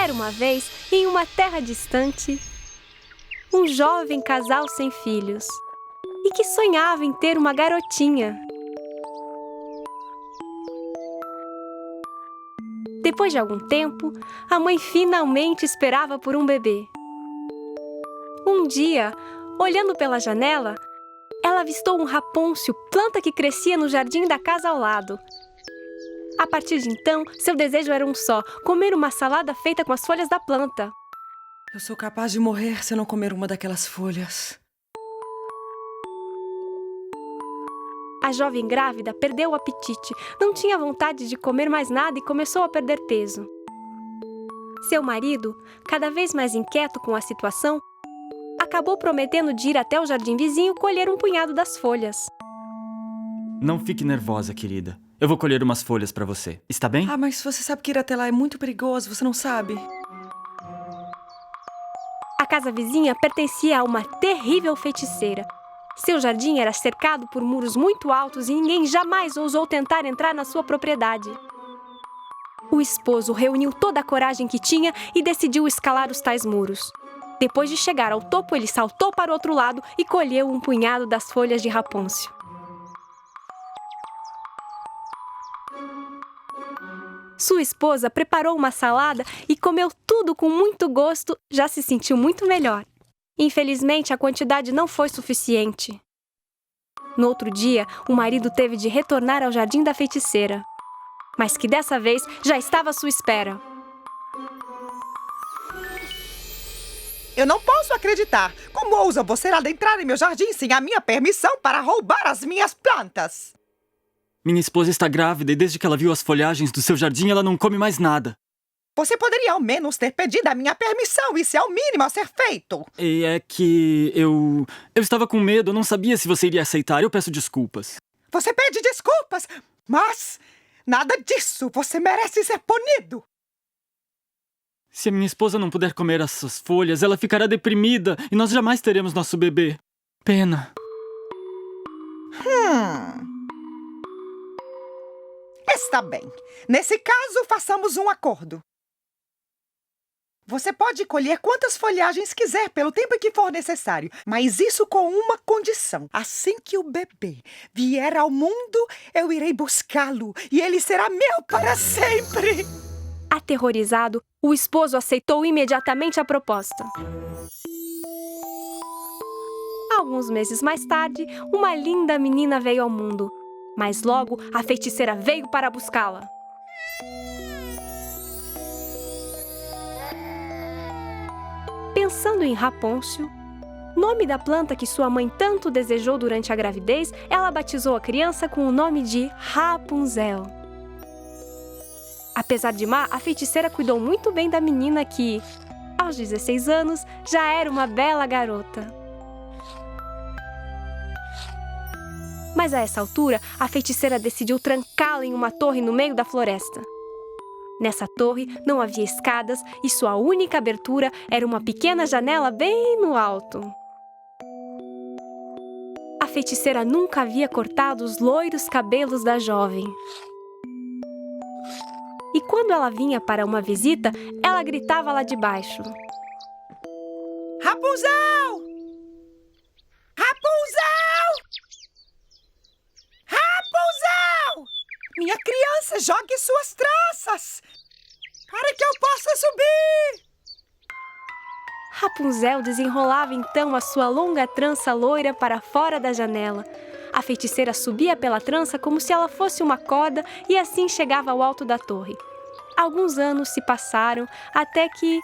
Era uma vez, em uma terra distante, um jovem casal sem filhos e que sonhava em ter uma garotinha. Depois de algum tempo, a mãe finalmente esperava por um bebê. Um dia, olhando pela janela, ela avistou um rapôncio, planta que crescia no jardim da casa ao lado. A partir de então, seu desejo era um só: comer uma salada feita com as folhas da planta. Eu sou capaz de morrer se eu não comer uma daquelas folhas. A jovem grávida perdeu o apetite, não tinha vontade de comer mais nada e começou a perder peso. Seu marido, cada vez mais inquieto com a situação, acabou prometendo de ir até o jardim vizinho colher um punhado das folhas. Não fique nervosa, querida. Eu vou colher umas folhas pra você. Está bem? Ah, mas você sabe que ir até lá é muito perigoso, você não sabe? A casa vizinha pertencia a uma terrível feiticeira. Seu jardim era cercado por muros muito altos e ninguém jamais ousou tentar entrar na sua propriedade. O esposo reuniu toda a coragem que tinha e decidiu escalar os tais muros. Depois de chegar ao topo, ele saltou para o outro lado e colheu um punhado das folhas de rapôncio. Sua esposa preparou uma salada e comeu tudo com muito gosto, já se sentiu muito melhor. Infelizmente, a quantidade não foi suficiente. No outro dia, o marido teve de retornar ao jardim da feiticeira, mas que dessa vez já estava à sua espera. Eu não posso acreditar! Como ousa você adentrar em meu jardim sem a minha permissão para roubar as minhas plantas? Minha esposa está grávida e desde que ela viu as folhagens do seu jardim, ela não come mais nada. Você poderia ao menos ter pedido a minha permissão, isso é o mínimo a ser feito. E é que eu estava com medo, eu não sabia se você iria aceitar, eu peço desculpas. Você pede desculpas, mas nada disso, você merece ser punido. Se a minha esposa não puder comer essas folhas, ela ficará deprimida e nós jamais teremos nosso bebê. Pena. Está bem. Nesse caso, façamos um acordo. Você pode colher quantas folhagens quiser pelo tempo que for necessário, mas isso com uma condição. Assim que o bebê vier ao mundo, eu irei buscá-lo e ele será meu para sempre. Aterrorizado, o esposo aceitou imediatamente a proposta. Alguns meses mais tarde, uma linda menina veio ao mundo, mas logo a feiticeira veio para buscá-la. Pensando em Rapôncio, nome da planta que sua mãe tanto desejou durante a gravidez, ela batizou a criança com o nome de Rapunzel. Apesar de má, a feiticeira cuidou muito bem da menina que, aos 16 anos, já era uma bela garota. Mas a essa altura, a feiticeira decidiu trancá-la em uma torre no meio da floresta. Nessa torre não havia escadas e sua única abertura era uma pequena janela bem no alto. A feiticeira nunca havia cortado os loiros cabelos da jovem. E quando ela vinha para uma visita, ela gritava lá de baixo: Rapunzel! Rapunzel! Rapunzel! Minha criança, jogue suas tranças! Para que eu possa subir! Rapunzel desenrolava então a sua longa trança loira para fora da janela. A feiticeira subia pela trança como se ela fosse uma corda e assim chegava ao alto da torre. Alguns anos se passaram até que,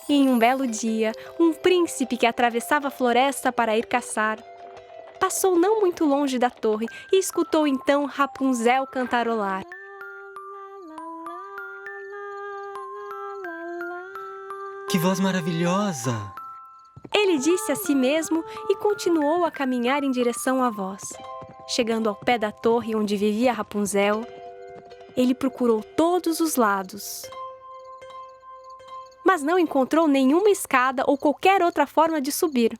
em um belo dia, um príncipe que atravessava a floresta para ir caçar passou não muito longe da torre e escutou então Rapunzel cantarolar. Que voz maravilhosa! Ele disse a si mesmo e continuou a caminhar em direção à voz. Chegando ao pé da torre onde vivia Rapunzel, ele procurou todos os lados, mas não encontrou nenhuma escada ou qualquer outra forma de subir.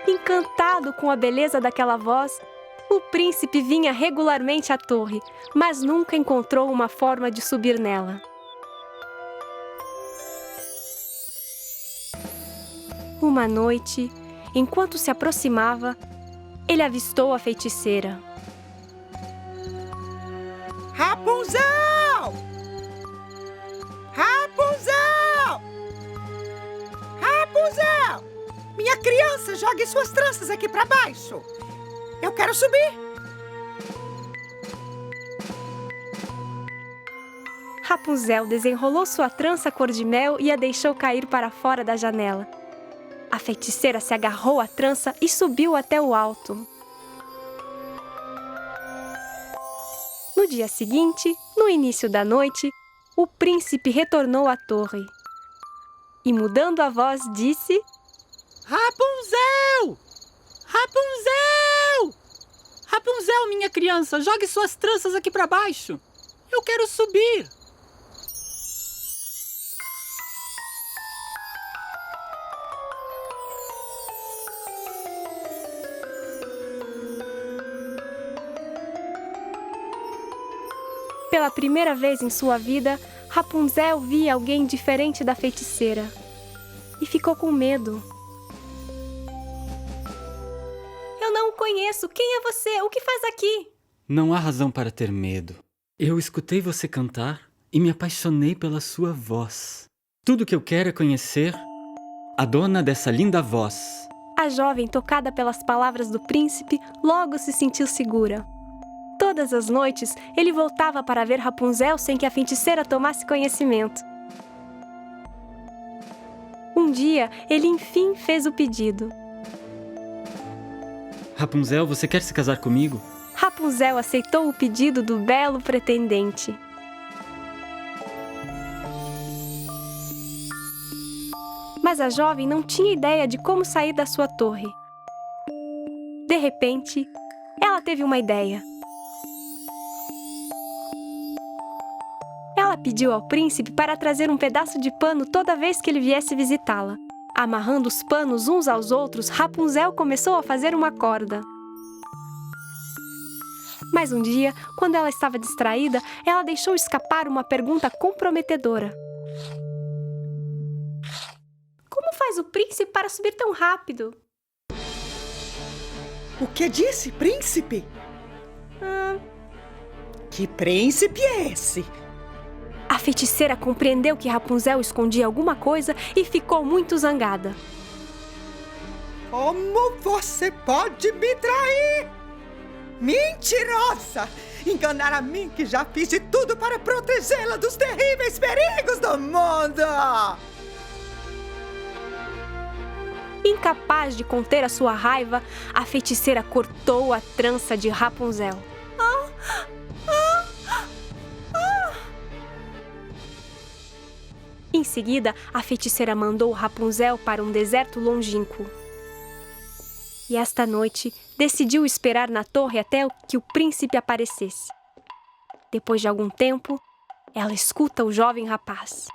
Encantado com a beleza daquela voz, o príncipe vinha regularmente à torre, mas nunca encontrou uma forma de subir nela. Uma noite, enquanto se aproximava, ele avistou a feiticeira. Rapunzel! Rapunzel! Rapunzel! Minha criança, jogue suas tranças aqui para baixo. Eu quero subir. Rapunzel desenrolou sua trança cor de mel e a deixou cair para fora da janela. A feiticeira se agarrou à trança e subiu até o alto. No dia seguinte, no início da noite, o príncipe retornou à torre. E mudando a voz, disse: Rapunzel! Rapunzel! Rapunzel, minha criança, jogue suas tranças aqui para baixo. Eu quero subir. Pela primeira vez em sua vida, Rapunzel via alguém diferente da feiticeira e ficou com medo. Eu não o conheço. Quem é você? O que faz aqui? Não há razão para ter medo. Eu escutei você cantar e me apaixonei pela sua voz. Tudo que eu quero é conhecer a dona dessa linda voz. A jovem, tocada pelas palavras do príncipe, logo se sentiu segura. Todas as noites, ele voltava para ver Rapunzel sem que a feiticeira tomasse conhecimento. Um dia, ele enfim fez o pedido. Rapunzel, você quer se casar comigo? Rapunzel aceitou o pedido do belo pretendente. Mas a jovem não tinha ideia de como sair da sua torre. De repente, ela teve uma ideia. Ela pediu ao príncipe para trazer um pedaço de pano toda vez que ele viesse visitá-la. Amarrando os panos uns aos outros, Rapunzel começou a fazer uma corda. Mas um dia, quando ela estava distraída, ela deixou escapar uma pergunta comprometedora. Como faz o príncipe para subir tão rápido? O que disse, príncipe? Que príncipe é esse? A feiticeira compreendeu que Rapunzel escondia alguma coisa e ficou muito zangada. Como você pode me trair? Mentirosa! Enganar a mim que já fiz de tudo para protegê-la dos terríveis perigos do mundo! Incapaz de conter a sua raiva, a feiticeira cortou a trança de Rapunzel. Em seguida, a feiticeira mandou Rapunzel para um deserto longínquo. E esta noite, decidiu esperar na torre até que o príncipe aparecesse. Depois de algum tempo, ela escuta o jovem rapaz.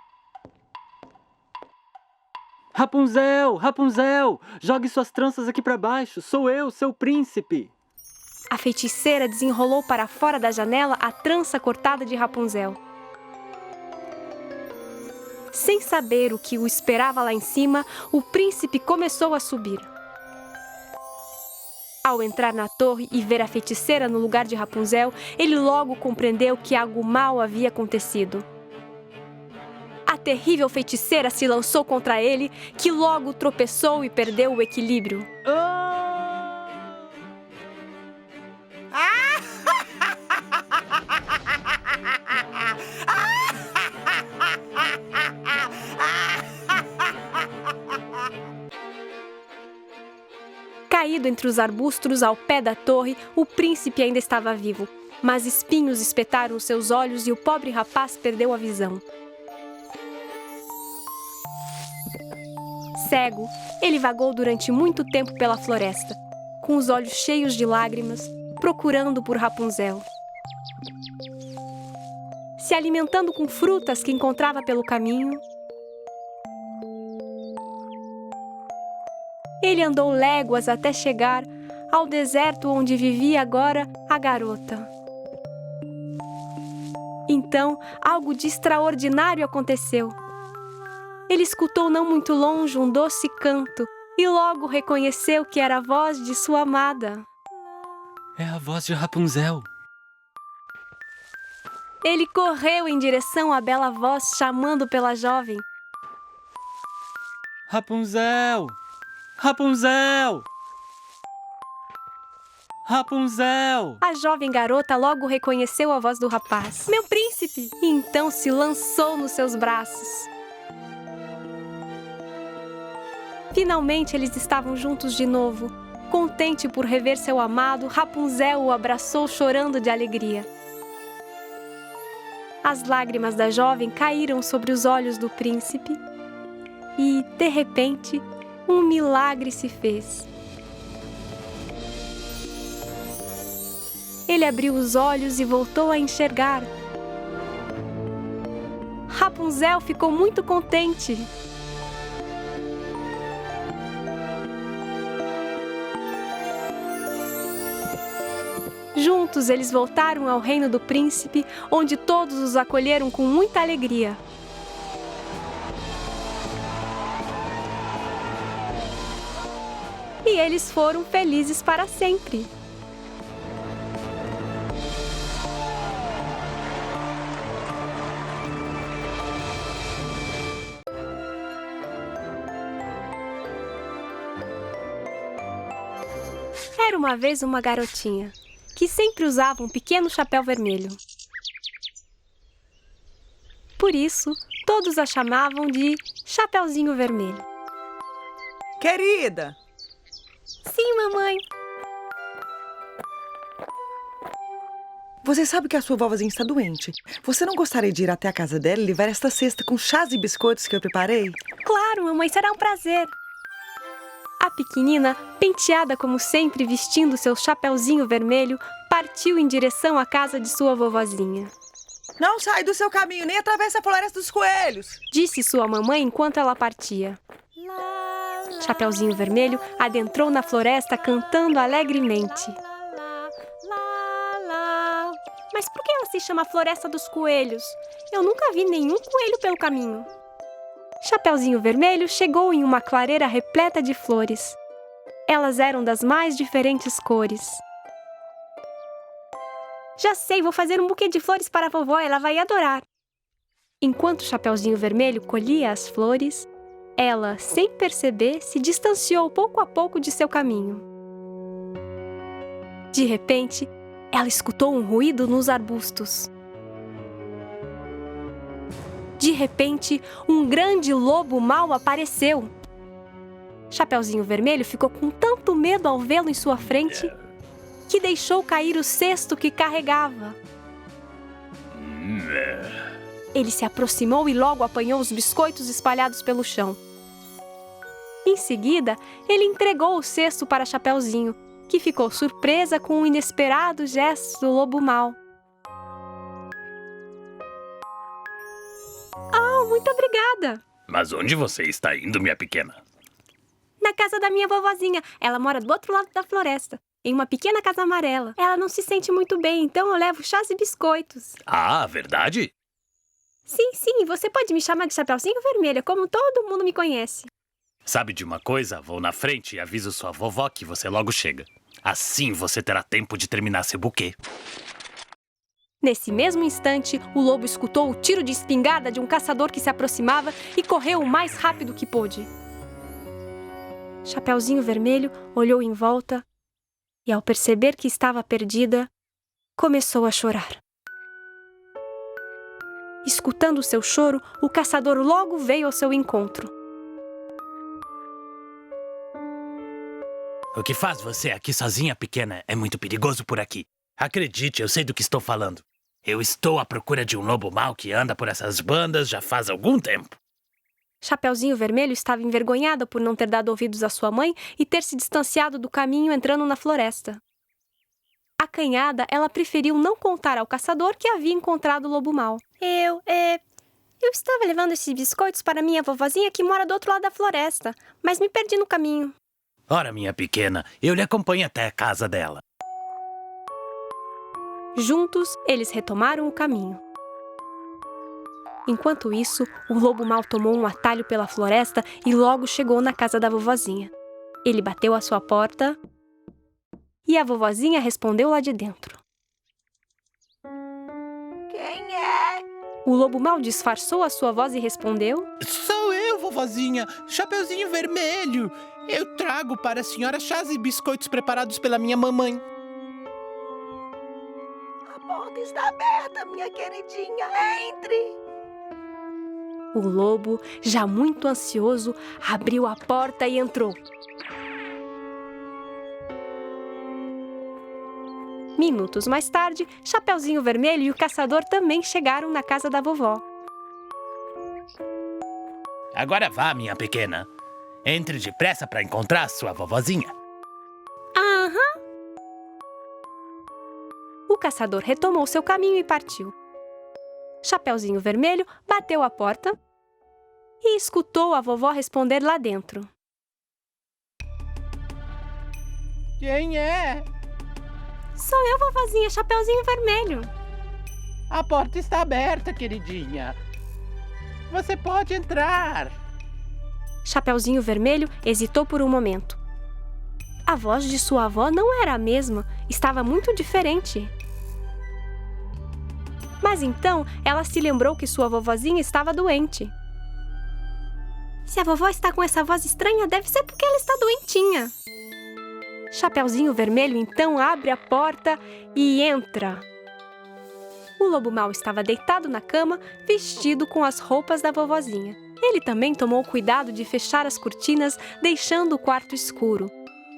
Rapunzel! Rapunzel! Jogue suas tranças aqui para baixo. Sou eu, seu príncipe. A feiticeira desenrolou para fora da janela a trança cortada de Rapunzel. Sem saber o que o esperava lá em cima, o príncipe começou a subir. Ao entrar na torre e ver a feiticeira no lugar de Rapunzel, ele logo compreendeu que algo mal havia acontecido. A terrível feiticeira se lançou contra ele, que logo tropeçou e perdeu o equilíbrio. Caído entre os arbustos ao pé da torre, o príncipe ainda estava vivo, mas espinhos espetaram os seus olhos e o pobre rapaz perdeu a visão. Cego, ele vagou durante muito tempo pela floresta, com os olhos cheios de lágrimas, procurando por Rapunzel. Se alimentando com frutas que encontrava pelo caminho, Ele andou léguas até chegar ao deserto onde vivia agora a garota. Então, algo de extraordinário aconteceu. Ele escutou não muito longe um doce canto e logo reconheceu que era a voz de sua amada. É a voz de Rapunzel. Ele correu em direção à bela voz chamando pela jovem. Rapunzel! Rapunzel! Rapunzel! A jovem garota logo reconheceu a voz do rapaz. Meu príncipe! E então se lançou nos seus braços. Finalmente eles estavam juntos de novo. Contente por rever seu amado, Rapunzel o abraçou chorando de alegria. As lágrimas da jovem caíram sobre os olhos do príncipe e, de repente, um milagre se fez. Ele abriu os olhos e voltou a enxergar. Rapunzel ficou muito contente. Juntos eles voltaram ao reino do príncipe, onde todos os acolheram com muita alegria. E eles foram felizes para sempre. Era uma vez uma garotinha que sempre usava um pequeno chapéu vermelho. Por isso, todos a chamavam de Chapeuzinho Vermelho. Querida! Sim, mamãe. Você sabe que a sua vovozinha está doente. Você não gostaria de ir até a casa dela e levar esta cesta com chás e biscoitos que eu preparei? Claro, mamãe, será um prazer. A pequenina, penteada como sempre, vestindo seu chapeuzinho vermelho, partiu em direção à casa de sua vovozinha. Não sai do seu caminho, nem atravessa a floresta dos coelhos! Disse sua mamãe enquanto ela partia. Chapeuzinho Vermelho adentrou na floresta cantando alegremente. Mas por que ela se chama Floresta dos Coelhos? Eu nunca vi nenhum coelho pelo caminho. Chapeuzinho Vermelho chegou em uma clareira repleta de flores. Elas eram das mais diferentes cores. Já sei, vou fazer um buquê de flores para a vovó, ela vai adorar. Enquanto Chapeuzinho Vermelho colhia as flores, ela, sem perceber, se distanciou pouco a pouco de seu caminho. De repente, ela escutou um ruído nos arbustos. De repente, um grande lobo mau apareceu. Chapeuzinho Vermelho ficou com tanto medo ao vê-lo em sua frente que deixou cair o cesto que carregava. Ele se aproximou e logo apanhou os biscoitos espalhados pelo chão. Em seguida, ele entregou o cesto para Chapeuzinho, que ficou surpresa com o inesperado gesto do lobo mau. Oh, muito obrigada! Mas onde você está indo, minha pequena? Na casa da minha vovozinha. Ela mora do outro lado da floresta, em uma pequena casa amarela. Ela não se sente muito bem, então eu levo chás e biscoitos. Ah, verdade? Sim, você pode me chamar de Chapeuzinho Vermelho, como todo mundo me conhece. Sabe de uma coisa? Vou na frente e aviso sua vovó que você logo chega. Assim você terá tempo de terminar seu buquê. Nesse mesmo instante, o lobo escutou o tiro de espingarda de um caçador que se aproximava e correu o mais rápido que pôde. Chapeuzinho Vermelho olhou em volta e, ao perceber que estava perdida, começou a chorar. Escutando seu choro, o caçador logo veio ao seu encontro. O que faz você aqui sozinha, pequena? É muito perigoso por aqui. Acredite, eu sei do que estou falando. Eu estou à procura de um lobo mau que anda por essas bandas já faz algum tempo. Chapeuzinho Vermelho estava envergonhada por não ter dado ouvidos à sua mãe e ter se distanciado do caminho entrando na floresta. Acanhada, ela preferiu não contar ao caçador que havia encontrado o lobo mau. Eu estava levando esses biscoitos para minha vovozinha que mora do outro lado da floresta, mas me perdi no caminho. Ora, minha pequena, eu lhe acompanho até a casa dela. Juntos, eles retomaram o caminho. Enquanto isso, o lobo mau tomou um atalho pela floresta e logo chegou na casa da vovozinha. Ele bateu à sua porta e a vovozinha respondeu lá de dentro. Quem é? O lobo mau disfarçou a sua voz e respondeu: Sou eu, vovozinha, Chapeuzinho Vermelho. Eu trago para a senhora chás e biscoitos preparados pela minha mamãe. A porta está aberta, minha queridinha. Entre. O lobo, já muito ansioso, abriu a porta e entrou. Minutos mais tarde, Chapeuzinho Vermelho e o caçador também chegaram na casa da vovó. Agora vá, minha pequena. Entre depressa para encontrar sua vovozinha. Aham! O caçador retomou seu caminho e partiu. Chapeuzinho Vermelho bateu a porta e escutou a vovó responder lá dentro. Quem é? Sou eu, vovozinha Chapeuzinho Vermelho. A porta está aberta, queridinha. Você pode entrar. Chapeuzinho Vermelho hesitou por um momento. A voz de sua avó não era a mesma, estava muito diferente. Mas então ela se lembrou que sua vovozinha estava doente. Se a vovó está com essa voz estranha, deve ser porque ela está doentinha. Chapeuzinho Vermelho então abre a porta e entra. O lobo mau estava deitado na cama, vestido com as roupas da vovozinha. Ele também tomou cuidado de fechar as cortinas, deixando o quarto escuro.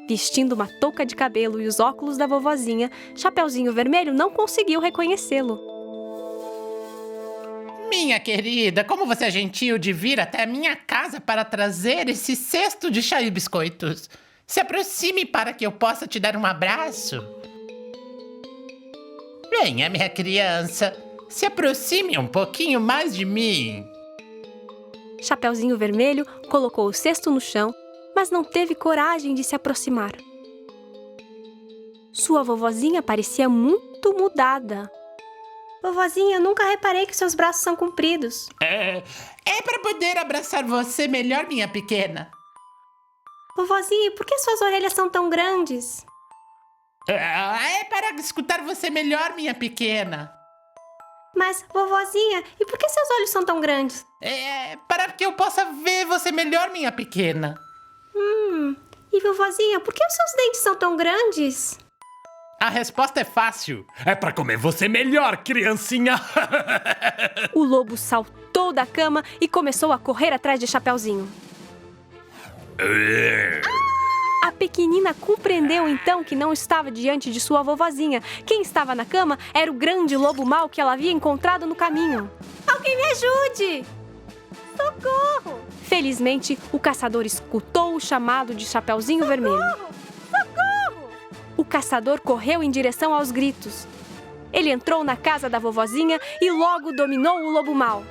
Vestindo uma touca de cabelo e os óculos da vovozinha, Chapeuzinho Vermelho não conseguiu reconhecê-lo. Minha querida, como você é gentil de vir até a minha casa para trazer esse cesto de chá e biscoitos. Se aproxime para que eu possa te dar um abraço. Venha, minha criança. Se aproxime um pouquinho mais de mim. Chapeuzinho Vermelho colocou o cesto no chão, mas não teve coragem de se aproximar. Sua vovozinha parecia muito mudada. Vovozinha, nunca reparei que seus braços são compridos. É para poder abraçar você melhor, minha pequena. Vovozinha, por que suas orelhas são tão grandes? É para escutar você melhor, minha pequena. Mas, vovozinha, e por que seus olhos são tão grandes? É para que eu possa ver você melhor, minha pequena. E vovozinha, por que os seus dentes são tão grandes? A resposta é fácil. É para comer você melhor, criancinha. O lobo saltou da cama e começou a correr atrás de Chapeuzinho. A pequenina compreendeu então que não estava diante de sua vovozinha. Quem estava na cama era o grande lobo mau que ela havia encontrado no caminho. Alguém me ajude! Socorro! Felizmente, o caçador escutou o chamado de Chapeuzinho Vermelho. Socorro! O caçador correu em direção aos gritos. Ele entrou na casa da vovozinha e logo dominou o lobo mau.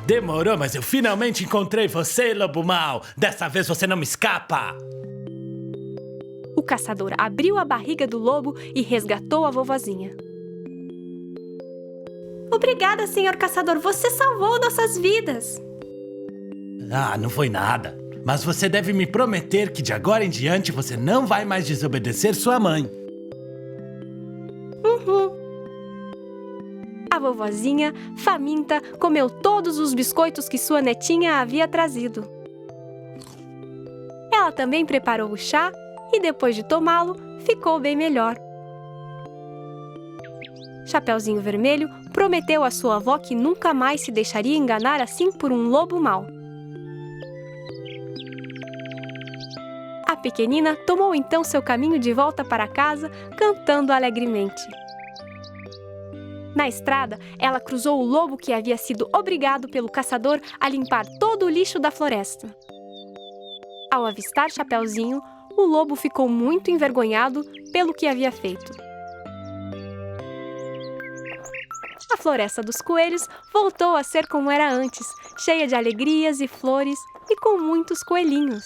Demorou, mas eu finalmente encontrei você, lobo mau. Dessa vez você não me escapa. O caçador abriu a barriga do lobo e resgatou a vovozinha. Obrigada, senhor caçador. Você salvou nossas vidas. Ah, não foi nada. Mas você deve me prometer que de agora em diante você não vai mais desobedecer sua mãe. A vovozinha, faminta, comeu todos os biscoitos que sua netinha havia trazido. Ela também preparou o chá e, depois de tomá-lo, ficou bem melhor. Chapeuzinho Vermelho prometeu à sua avó que nunca mais se deixaria enganar assim por um lobo mau. A pequenina tomou então seu caminho de volta para casa, cantando alegremente. Na estrada, ela cruzou o lobo que havia sido obrigado pelo caçador a limpar todo o lixo da floresta. Ao avistar Chapeuzinho, o lobo ficou muito envergonhado pelo que havia feito. A floresta dos coelhos voltou a ser como era antes, cheia de alegrias e flores e com muitos coelhinhos.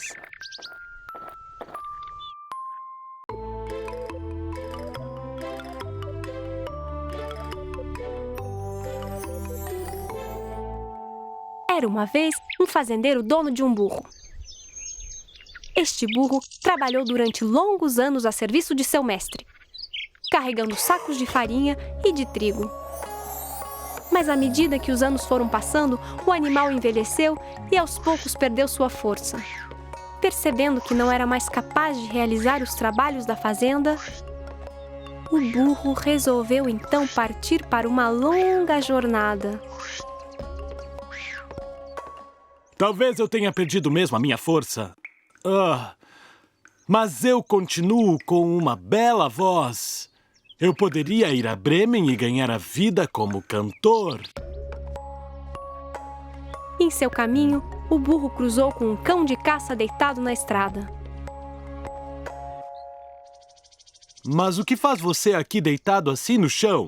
Era uma vez um fazendeiro dono de um burro. Este burro trabalhou durante longos anos a serviço de seu mestre, carregando sacos de farinha e de trigo. Mas à medida que os anos foram passando, o animal envelheceu e aos poucos perdeu sua força. Percebendo que não era mais capaz de realizar os trabalhos da fazenda, o burro resolveu então partir para uma longa jornada. Talvez eu tenha perdido mesmo a minha força. Mas eu continuo com uma bela voz. Eu poderia ir a Bremen e ganhar a vida como cantor. Em seu caminho, o burro cruzou com um cão de caça deitado na estrada. Mas o que faz você aqui deitado assim no chão?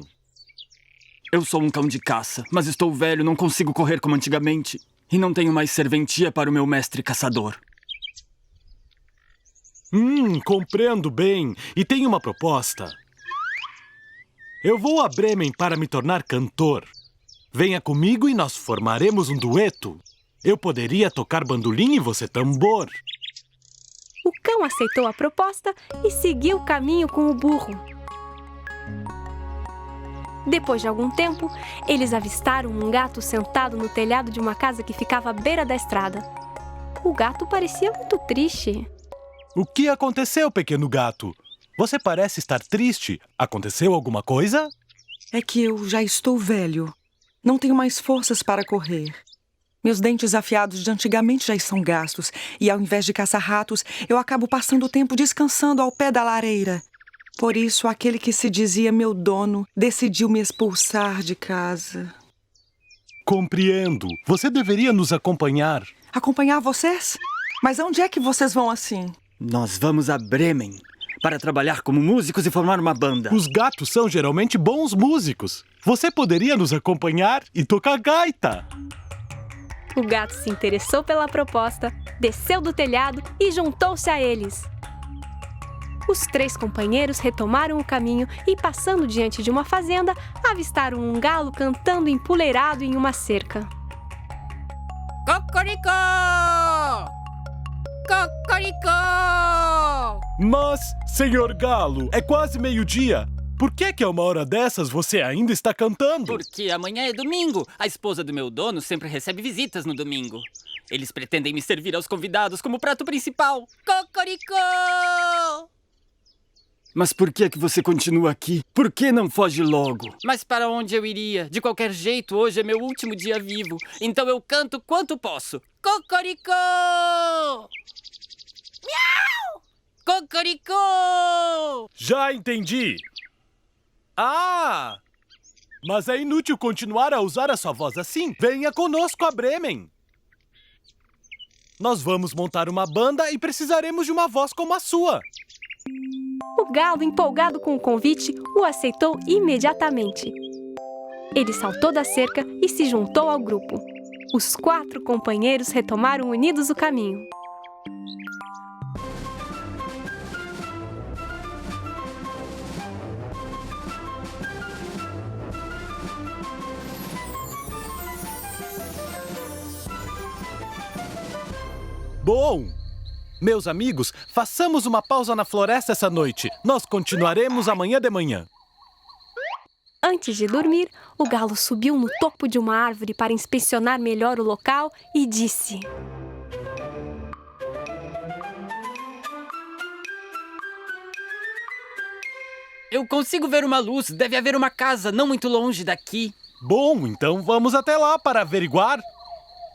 Eu sou um cão de caça, mas estou velho, não consigo correr como antigamente. E não tenho mais serventia para o meu mestre caçador. Compreendo bem. E tenho uma proposta. Eu vou a Bremen para me tornar cantor. Venha comigo e nós formaremos um dueto. Eu poderia tocar bandolim e você tambor. O cão aceitou a proposta e seguiu o caminho com o burro. Depois de algum tempo, eles avistaram um gato sentado no telhado de uma casa que ficava à beira da estrada. O gato parecia muito triste. O que aconteceu, pequeno gato? Você parece estar triste. Aconteceu alguma coisa? É que eu já estou velho. Não tenho mais forças para correr. Meus dentes afiados de antigamente já estão gastos. E ao invés de caçar ratos, eu acabo passando o tempo descansando ao pé da lareira. Por isso, aquele que se dizia meu dono decidiu me expulsar de casa. Compreendo. Você deveria nos acompanhar. Acompanhar vocês? Mas aonde é que vocês vão assim? Nós vamos a Bremen para trabalhar como músicos e formar uma banda. Os gatos são geralmente bons músicos. Você poderia nos acompanhar e tocar gaita. O gato se interessou pela proposta, desceu do telhado e juntou-se a eles. Os 3 companheiros retomaram o caminho e, passando diante de uma fazenda, avistaram um galo cantando empoleirado em uma cerca. Cocoricó! Cocoricó! Mas, senhor Galo, é quase meio-dia. Por que a uma hora dessas você ainda está cantando? Porque amanhã é domingo. A esposa do meu dono sempre recebe visitas no domingo. Eles pretendem me servir aos convidados como prato principal. Cocoricó! Mas por que você continua aqui? Por que não foge logo? Mas para onde eu iria? De qualquer jeito, hoje é meu último dia vivo. Então eu canto quanto posso. Cocoricó! Miau! Cocoricó! Já entendi. Mas é inútil continuar a usar a sua voz assim. Venha conosco a Bremen. Nós vamos montar uma banda e precisaremos de uma voz como a sua. O galo, empolgado com o convite, o aceitou imediatamente. Ele saltou da cerca e se juntou ao grupo. Os 4 companheiros retomaram unidos o caminho. Bom, meus amigos, façamos uma pausa na floresta essa noite. Nós continuaremos amanhã de manhã. Antes de dormir, o galo subiu no topo de uma árvore para inspecionar melhor o local e disse: Eu consigo ver uma luz. Deve haver uma casa não muito longe daqui. Bom, então vamos até lá para averiguar.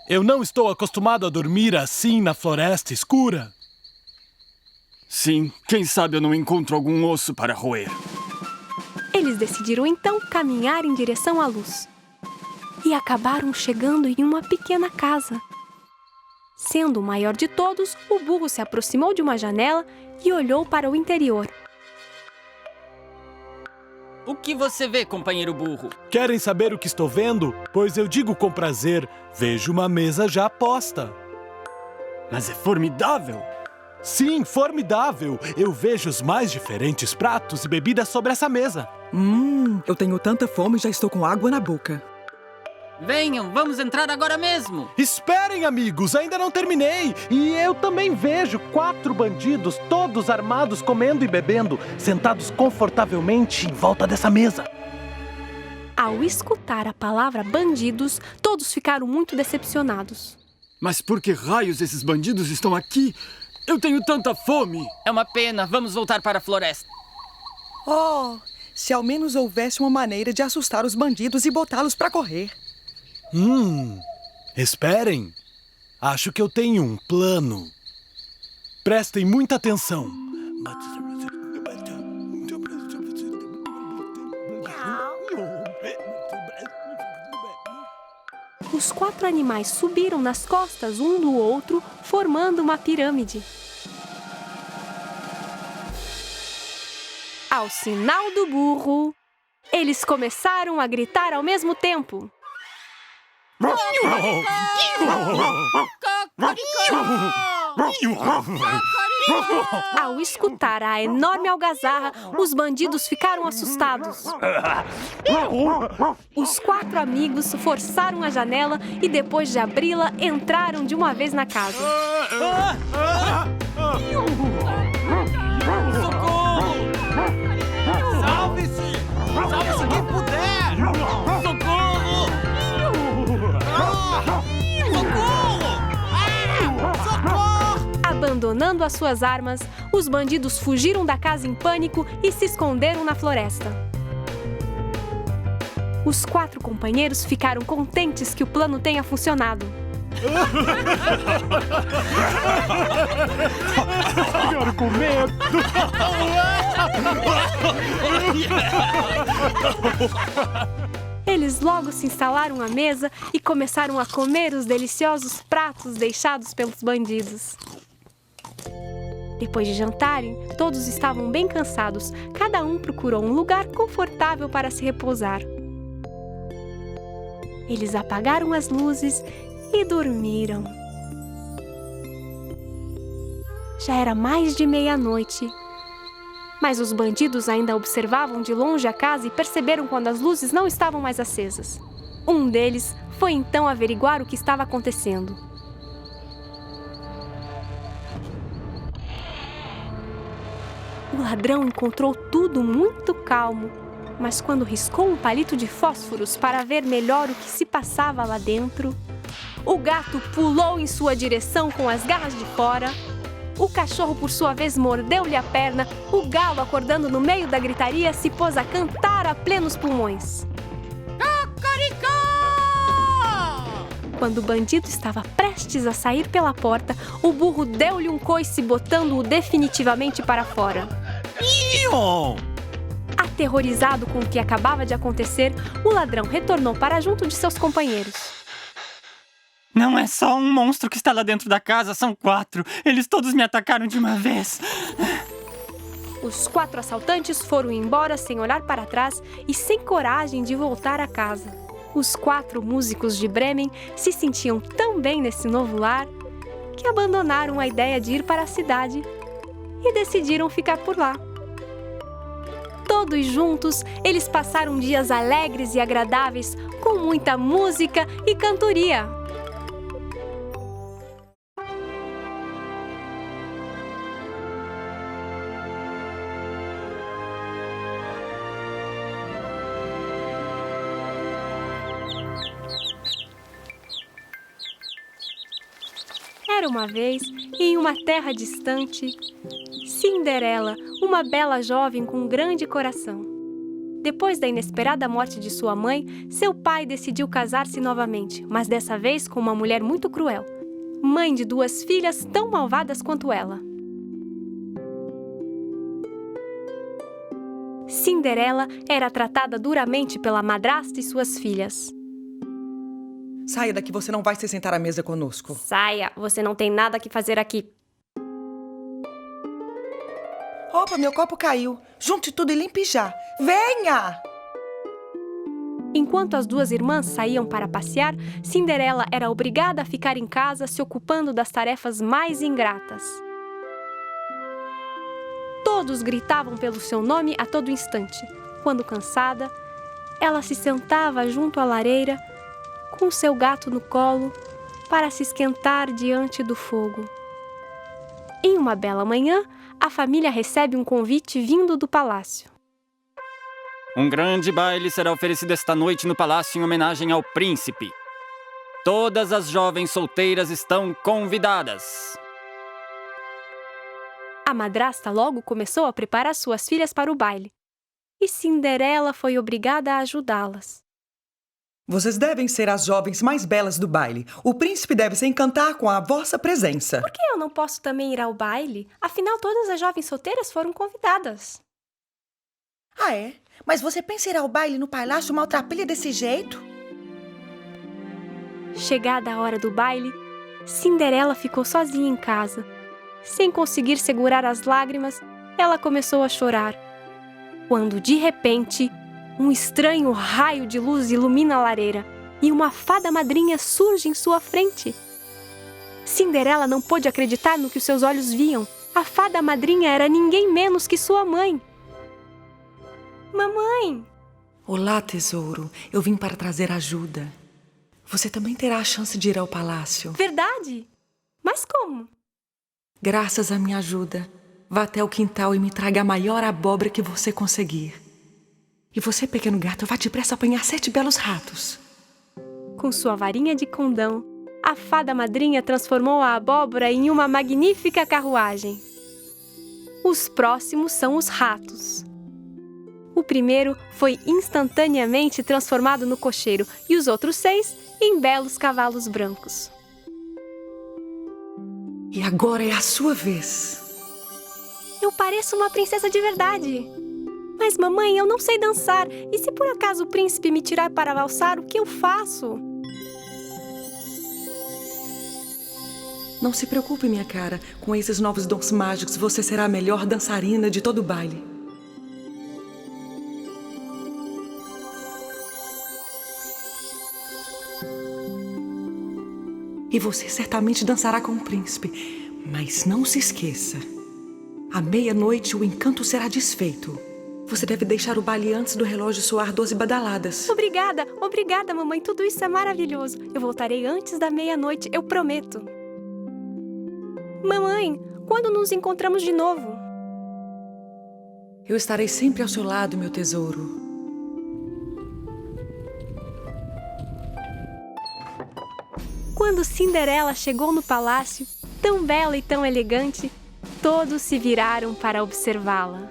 Eu não estou acostumado a dormir assim na floresta escura. Sim, quem sabe eu não encontro algum osso para roer. Eles decidiram então caminhar em direção à luz. E acabaram chegando em uma pequena casa. Sendo o maior de todos, o burro se aproximou de uma janela e olhou para o interior. O que você vê, companheiro burro? Querem saber o que estou vendo? Pois eu digo com prazer, vejo uma mesa já posta. Mas é formidável! Sim, formidável! Eu vejo os mais diferentes pratos e bebidas sobre essa mesa. Eu tenho tanta fome e já estou com água na boca. Venham, vamos entrar agora mesmo. Esperem, amigos, ainda não terminei. E eu também vejo 4 bandidos, todos armados, comendo e bebendo, sentados confortavelmente em volta dessa mesa. Ao escutar a palavra bandidos, todos ficaram muito decepcionados. Mas por que raios esses bandidos estão aqui? Eu tenho tanta fome! É uma pena, vamos voltar para a floresta. Oh, se ao menos houvesse uma maneira de assustar os bandidos e botá-los para correr. Esperem. Acho que eu tenho um plano. Prestem muita atenção. Os 4 animais subiram nas costas um do outro, formando uma pirâmide. Ao sinal do burro, eles começaram a gritar ao mesmo tempo. Ao escutar a enorme algazarra, os bandidos ficaram assustados. Os 4 amigos forçaram a janela e, depois de abri-la, entraram de uma vez na casa. Socorro! Salve-se! Salve-se quem puder! Socorro! Socorro! Socorro! Abandonando as suas armas, os bandidos fugiram da casa em pânico e se esconderam na floresta. Os 4 companheiros ficaram contentes que o plano tenha funcionado. Ficaram com medo. Eles logo se instalaram à mesa e começaram a comer os deliciosos pratos deixados pelos bandidos. Depois de jantarem, todos estavam bem cansados. Cada um procurou um lugar confortável para se repousar. Eles apagaram as luzes e dormiram. Já era mais de meia-noite. Mas os bandidos ainda observavam de longe a casa e perceberam quando as luzes não estavam mais acesas. Um deles foi então averiguar o que estava acontecendo. O ladrão encontrou tudo muito calmo, mas quando riscou um palito de fósforos para ver melhor o que se passava lá dentro, o gato pulou em sua direção com as garras de fora. O cachorro, por sua vez, mordeu-lhe a perna. O galo, acordando no meio da gritaria, se pôs a cantar a plenos pulmões. Cocoricó! Quando o bandido estava prestes a sair pela porta, o burro deu-lhe um coice, botando-o definitivamente para fora. Aterrorizado com o que acabava de acontecer, o ladrão retornou para junto de seus companheiros. Não é só um monstro que está lá dentro da casa, são 4. Eles todos me atacaram de uma vez. Os 4 assaltantes foram embora sem olhar para trás e sem coragem de voltar a casa. Os 4 músicos de Bremen se sentiam tão bem nesse novo lar que abandonaram a ideia de ir para a cidade e decidiram ficar por lá. Todos juntos, eles passaram dias alegres e agradáveis, com muita música e cantoria. Era uma vez, em uma terra distante, Cinderela, uma bela jovem com um grande coração. Depois da inesperada morte de sua mãe, seu pai decidiu casar-se novamente, mas dessa vez com uma mulher muito cruel, mãe de 2 filhas tão malvadas quanto ela. Cinderela era tratada duramente pela madrasta e suas filhas. Saia daqui, você não vai se sentar à mesa conosco. Saia, você não tem nada que fazer aqui. Opa, meu copo caiu. Junte tudo e limpe já. Venha! Enquanto as 2 irmãs saíam para passear, Cinderela era obrigada a ficar em casa se ocupando das tarefas mais ingratas. Todos gritavam pelo seu nome a todo instante. Quando cansada, ela se sentava junto à lareira, com seu gato no colo, para se esquentar diante do fogo. Em uma bela manhã, a família recebe um convite vindo do palácio. Um grande baile será oferecido esta noite no palácio em homenagem ao príncipe. Todas as jovens solteiras estão convidadas. A madrasta logo começou a preparar suas filhas para o baile, e Cinderela foi obrigada a ajudá-las. Vocês devem ser as jovens mais belas do baile. O príncipe deve se encantar com a vossa presença. Por que eu não posso também ir ao baile? Afinal, todas as jovens solteiras foram convidadas. Ah, é? Mas você pensa em ir ao baile no palácio maltrapilha desse jeito? Chegada a hora do baile, Cinderela ficou sozinha em casa. Sem conseguir segurar as lágrimas, ela começou a chorar. Quando, de repente, um estranho raio de luz ilumina a lareira e uma fada madrinha surge em sua frente. Cinderela não pôde acreditar no que os seus olhos viam. A fada madrinha era ninguém menos que sua mãe. Mamãe! Olá, tesouro. Eu vim para trazer ajuda. Você também terá a chance de ir ao palácio. Verdade? Mas como? Graças à minha ajuda, vá até o quintal e me traga a maior abóbora que você conseguir. E você, pequeno gato, vá depressa apanhar 7 belos ratos. Com sua varinha de condão, a fada madrinha transformou a abóbora em uma magnífica carruagem. Os próximos são os ratos. O primeiro foi instantaneamente transformado no cocheiro e os outros 6 em belos cavalos brancos. E agora é a sua vez. Eu pareço uma princesa de verdade. Mas, mamãe, eu não sei dançar. E se por acaso o príncipe me tirar para valsar, o que eu faço? Não se preocupe, minha cara. Com esses novos dons mágicos, você será a melhor dançarina de todo o baile. E você certamente dançará com o príncipe. Mas não se esqueça. À meia-noite, o encanto será desfeito. Você deve deixar o baile antes do relógio soar 12 badaladas. Obrigada, mamãe. Tudo isso é maravilhoso. Eu voltarei antes da meia-noite, eu prometo. Mamãe, quando nos encontramos de novo? Eu estarei sempre ao seu lado, meu tesouro. Quando Cinderela chegou no palácio, tão bela e tão elegante, todos se viraram para observá-la.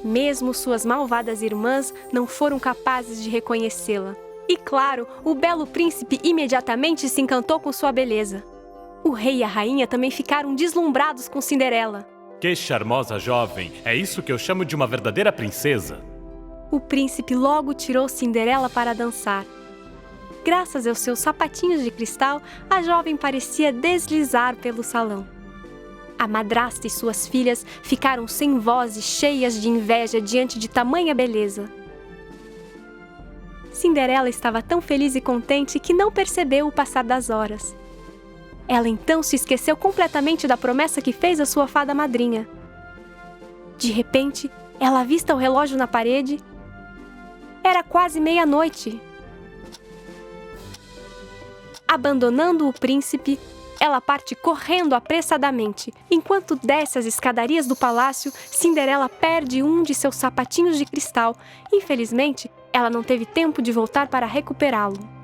Mesmo suas malvadas irmãs não foram capazes de reconhecê-la. E claro, o belo príncipe imediatamente se encantou com sua beleza. O rei e a rainha também ficaram deslumbrados com Cinderela. Que charmosa jovem! É isso que eu chamo de uma verdadeira princesa. O príncipe logo tirou Cinderela para dançar. Graças aos seus sapatinhos de cristal, a jovem parecia deslizar pelo salão. A madrasta e suas filhas ficaram sem voz e cheias de inveja diante de tamanha beleza. Cinderela estava tão feliz e contente que não percebeu o passar das horas. Ela então se esqueceu completamente da promessa que fez à sua fada madrinha. De repente, ela avista o relógio na parede. Era quase meia-noite. Abandonando o príncipe, ela parte correndo apressadamente. Enquanto desce as escadarias do palácio, Cinderela perde um de seus sapatinhos de cristal. Infelizmente, ela não teve tempo de voltar para recuperá-lo.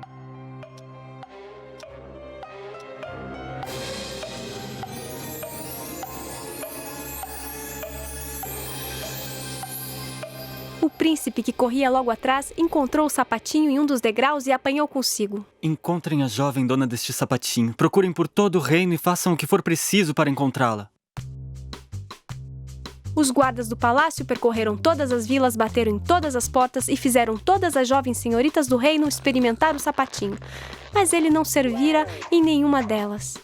O príncipe, que corria logo atrás, encontrou o sapatinho em um dos degraus e apanhou consigo. Encontrem a jovem dona deste sapatinho. Procurem por todo o reino e façam o que for preciso para encontrá-la. Os guardas do palácio percorreram todas as vilas, bateram em todas as portas e fizeram todas as jovens senhoritas do reino experimentar o sapatinho. Mas ele não servira em nenhuma delas.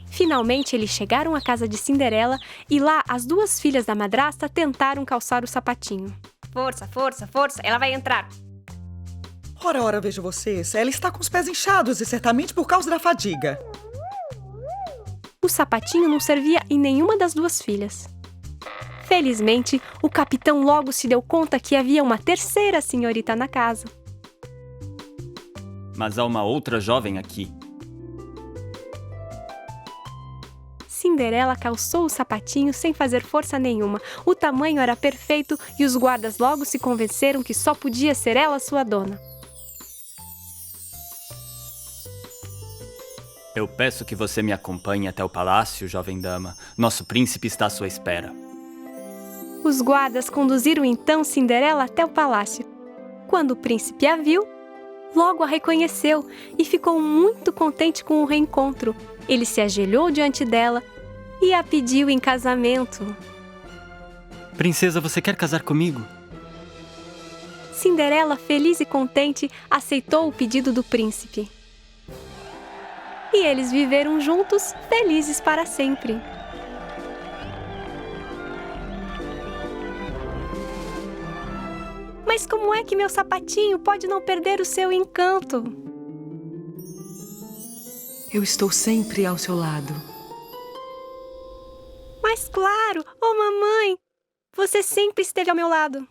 Finalmente, eles chegaram à casa de Cinderela e lá as 2 filhas da madrasta tentaram calçar o sapatinho. Força, força, força, ela vai entrar. Ora, vejo vocês. Ela está com os pés inchados e certamente por causa da fadiga. O sapatinho não servia em nenhuma das 2 filhas. Felizmente, o capitão logo se deu conta que havia uma terceira senhorita na casa. Mas há uma outra jovem aqui. Cinderela calçou o sapatinho sem fazer força nenhuma. O tamanho era perfeito e os guardas logo se convenceram que só podia ser ela sua dona. Eu peço que você me acompanhe até o palácio, jovem dama. Nosso príncipe está à sua espera. Os guardas conduziram então Cinderela até o palácio. Quando o príncipe a viu, logo a reconheceu e ficou muito contente com o reencontro. Ele se ajoelhou diante dela e a pediu em casamento. Princesa, você quer casar comigo? Cinderela, feliz e contente, aceitou o pedido do príncipe. E eles viveram juntos, felizes para sempre. Mas como é que meu sapatinho pode não perder o seu encanto? Eu estou sempre ao seu lado. Mas claro, oh mamãe, você sempre esteve ao meu lado.